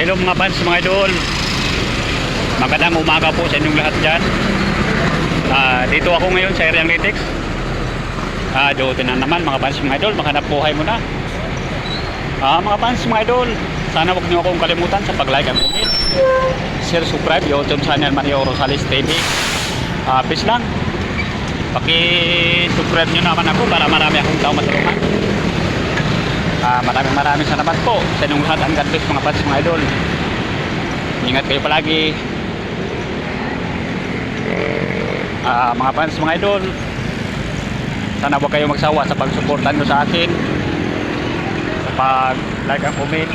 Hello mga fans, mga idol. Magandang umaga po sa inyong lahat dyan. Dito ako ngayon sa Area Analytics. Doon na naman mga fans, mga idol. Maghanap buhay muna. Mga fans, mga idol, sana huwag niyo akong kalimutan sa pag-like at comment, share, subscribe YouTube channel Mario Rosales TV. Please lang, paki-subscribe nyo naman ako para marami akong tao matulungan. Maraming salamat po sa inyong lahat. Ang God bless mga fans, mga idol. Ingat kayo palagi. Mga fans, mga idol, sana huwag kayo magsawa sa pagsuportan nyo sa akin, sa pag-like and comment,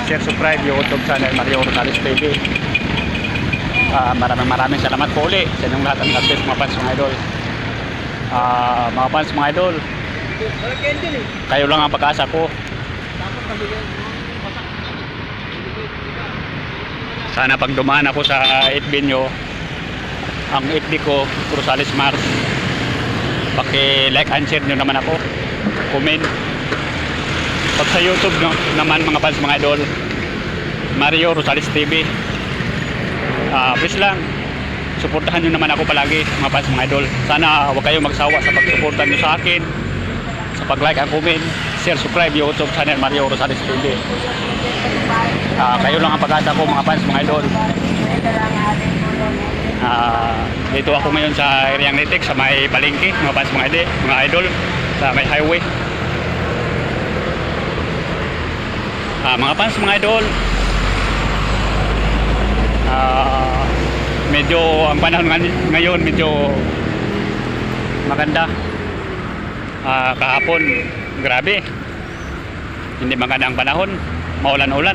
share, subscribe YouTube channel Mario Rosales TV. Maraming salamat po ulit sa inyong lahat. Ang God bless mga fans, mga idol. Mga fans, mga idol, kayo lang ang pag-asa ko. Sana pag dumaan ako sa FB nyo, ang FB ko Rosales Mars, paki-like and share nyo naman ako, comment. Pag sa YouTube naman mga fans, mga idol, Mario Rosales TV, please lang, suportahan nyo naman ako palagi mga fans, mga idol. Sana huwag kayo magsawa sa pagsuportan nyo sa akin, sa pag-like and comment, share, subscribe YouTube channel Mario Rosales TV. Kayo lang ang pag-asa ko mga fans, mga idol. Dito ako ngayon sa Area Analytics, sa may palengke mga fans, mga idol, sa may highway. Mga fans, mga idol, medyo ang panahon ngayon medyo maganda. Kahapon grabe, hindi maganda ang panahon, maulan-ulan.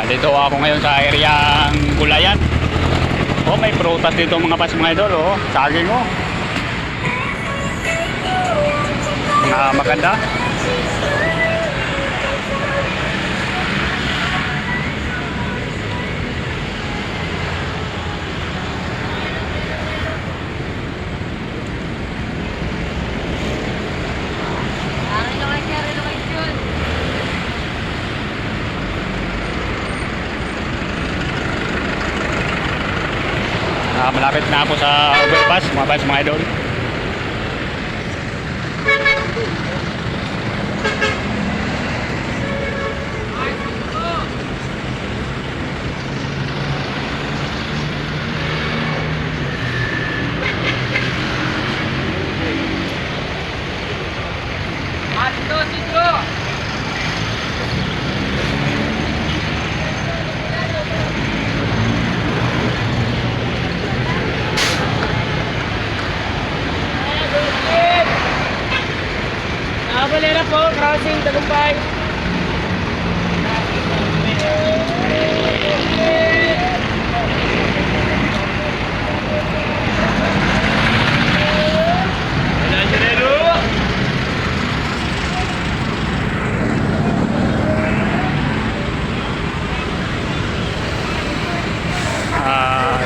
Dito ako ngayon sa areang Gulayan. May prutas dito mga fans, mga idol. Saging maganda. Malapit na ako sa overpass mga fans, mga idol. Balera po, crossing Tagumpay.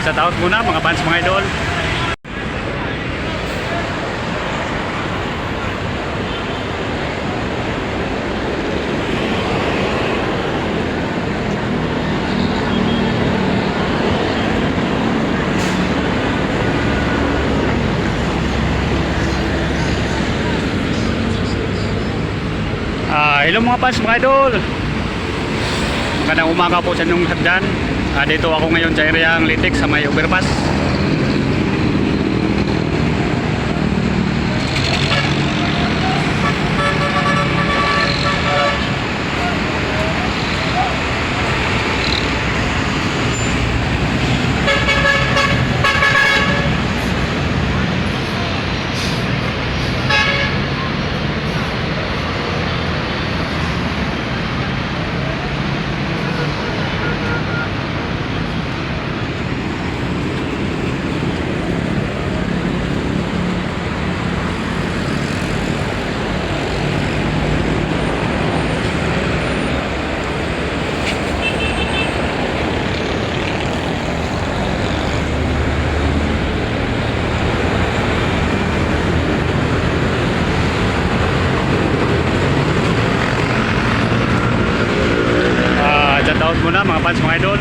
Sa taot muna mga fans, mga idol. Hello mga fans, mga idol. Magandang umaga po sa inyong lahat dyan. Dito ako ngayon sa Area Analytics sa may overpass. out muna mga fans, mga idol.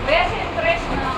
Best interest na.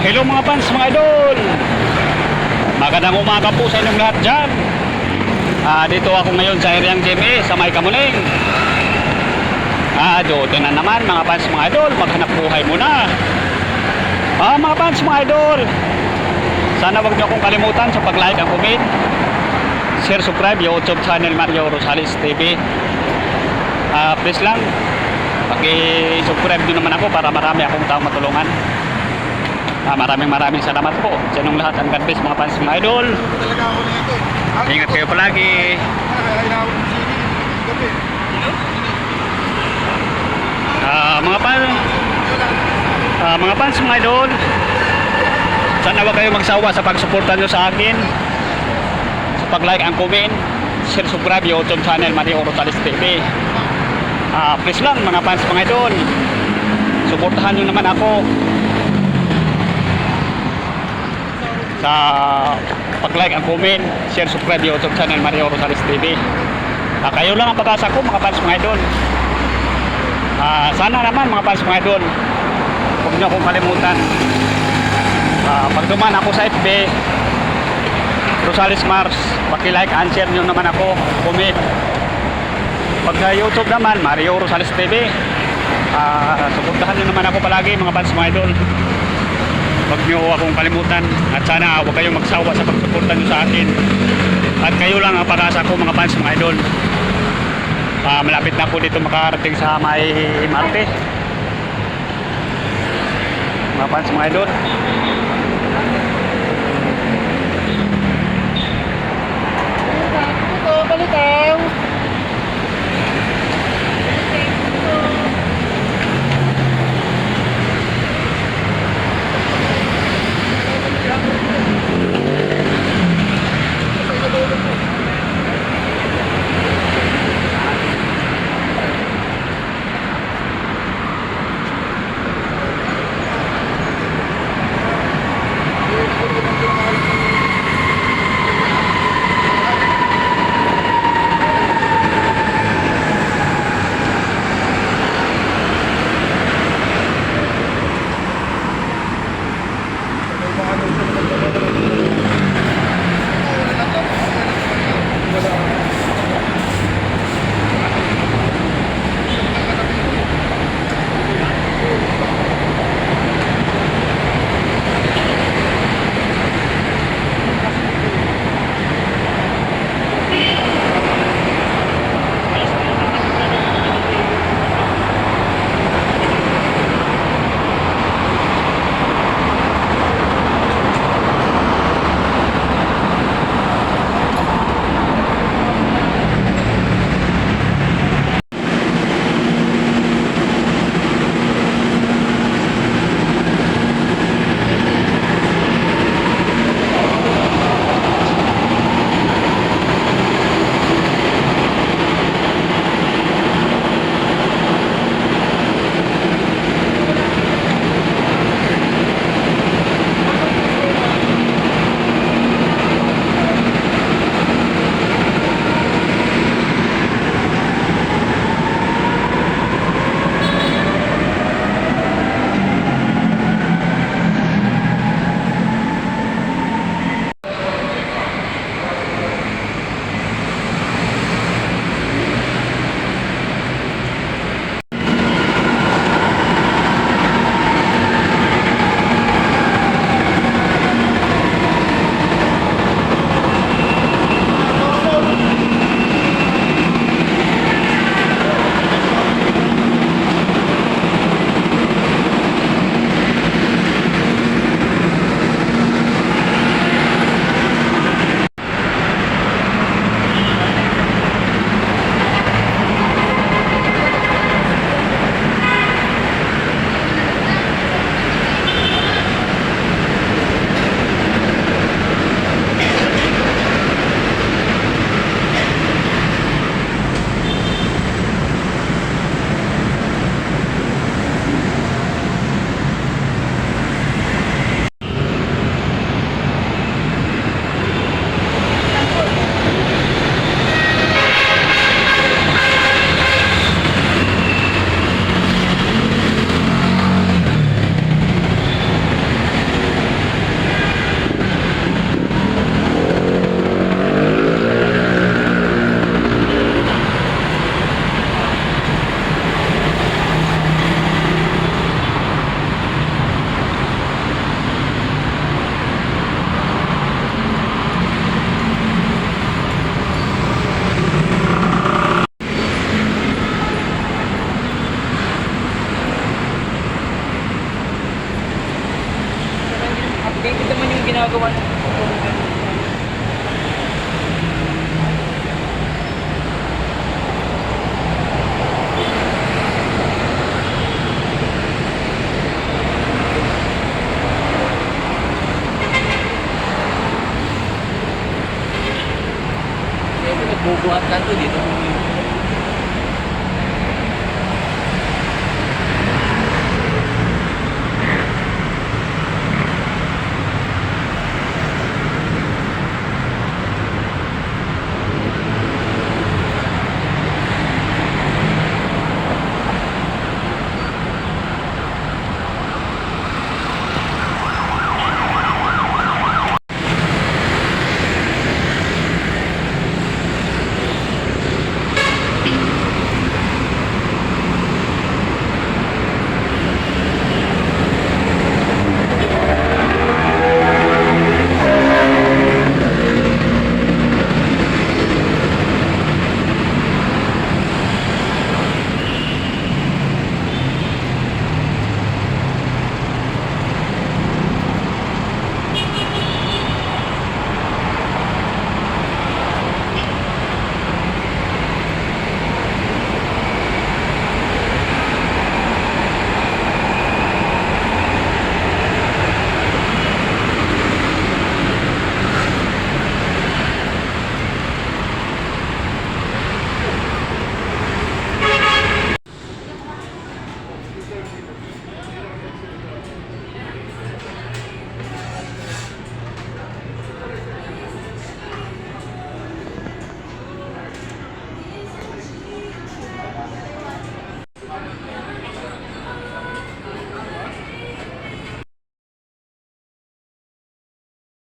Hello mga fans, mga idol. Magandang umaga po sa inyong lahat dyan. Dito ako ngayon sa Iriang GMA sa May Kamuning. Doon na naman mga fans, mga idol. Maghanap buhay muna. Mga fans, mga idol, sana wag niyo akong kalimutan sa pag-like at comment, share, subscribe YouTube channel Mario Rosales TV. Please lang paki-subscribe din naman ako para marami akong taong matulungan. Maraming salamat po sa inyong lahat. Ang God bless mga fans, mga idol. Ingat kayo palagi. Mga fans, mga idol, sana wag kayo magsawa sa pagsuporta nyo sa akin, sa pag-like and comment, share, subscribe YouTube channel Mario Rosales TV. Please lang mga fans, mga idol, suportahan nyo naman ako sa pag-like and comment, share, subscribe YouTube channel Mario Rosales TV. Kayo lang ang pag-asa ko mga fans, mga idol. Sana naman mga fans, mga idol, huwag niyo akong kalimutan. Pag duman ako sa FB Rosales Mars, paki-like and share nyo naman ako, comment. Pag sa YouTube naman Mario Rosales TV, suportahan nyo naman ako palagi mga fans, mga idol. Huwag nyo akong kalimutan at sana huwag kayong magsawa sa pagsuporta nyo sa akin. At kayo lang ang pag-asa ko mga fans, mga idol. Malapit na po dito makarating sa may Marte mga fans, mga idol. Balitang. ginagawa niya. Nagbubuhat ka to dito.